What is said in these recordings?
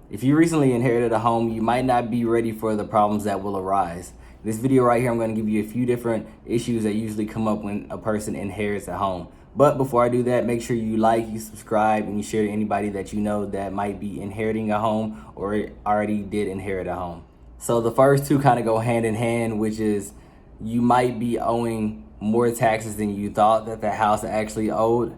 If you recently inherited a home, you might not be ready for the problems that will arise. In this video right here, I'm going to give you a few different issues that usually come up when a person inherits a home. But before I do that, make sure you like, you subscribe, and you share to anybody that you know that might be inheriting a home or already did inherit a home. So the first two kind of go hand in hand, which is you might be owing more taxes than you thought that the house actually owed.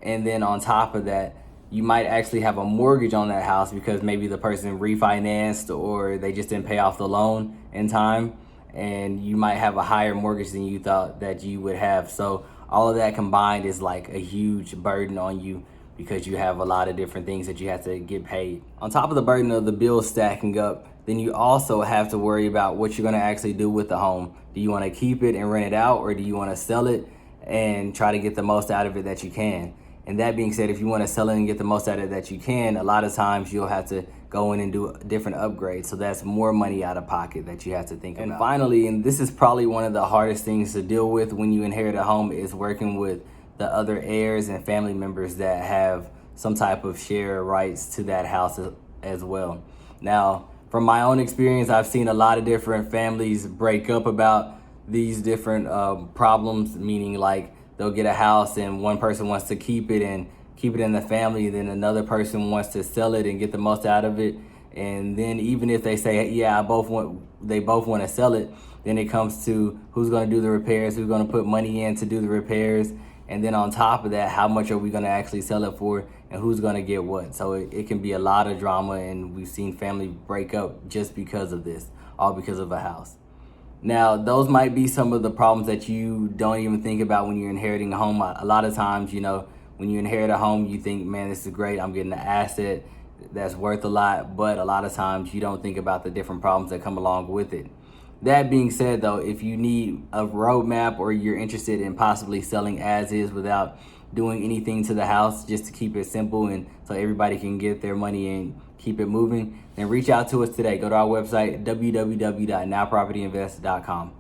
And then on top of that, you might actually have a mortgage on that house because maybe the person refinanced or they just didn't pay off the loan in time, and you might have a higher mortgage than you thought that you would have. So all of that combined is like a huge burden on you because you have a lot of different things that you have to get paid. On top of the burden of the bills stacking up, then you also have to worry about what you're going to actually do with the home. Do you want to keep it and rent it out, or do you want to sell it and try to get the most out of it that you can? And that being said, if you want to sell it and get the most out of it that you can, a lot of times you'll have to go in and do different upgrades. So that's more money out of pocket that you have to think about. And finally, and this is probably one of the hardest things to deal with when you inherit a home, is working with the other heirs and family members that have some type of share rights to that house as well. Now, from my own experience, I've seen a lot of different families break up about these different problems, meaning like they'll get a house and one person wants to keep it in the family, then another person wants to sell it and get the most out of it. And then even if they say, yeah, they both want to sell it, then it comes to who's going to do the repairs, who's going to put money in to do the repairs. And then on top of that, how much are we going to actually sell it for, and who's going to get what? So it can be a lot of drama, and we've seen family break up just because of this, all because of a house. Now, those might be some of the problems that you don't even think about when you're inheriting a home. A lot of times, when you inherit a home, you think, man, this is great. I'm getting an asset that's worth a lot. But a lot of times you don't think about the different problems that come along with it. That being said, though, if you need a roadmap or you're interested in possibly selling as is without doing anything to the house, just to keep it simple and so everybody can get their money and keep it moving, then reach out to us today. Go to our website, www.nowpropertyinvest.com.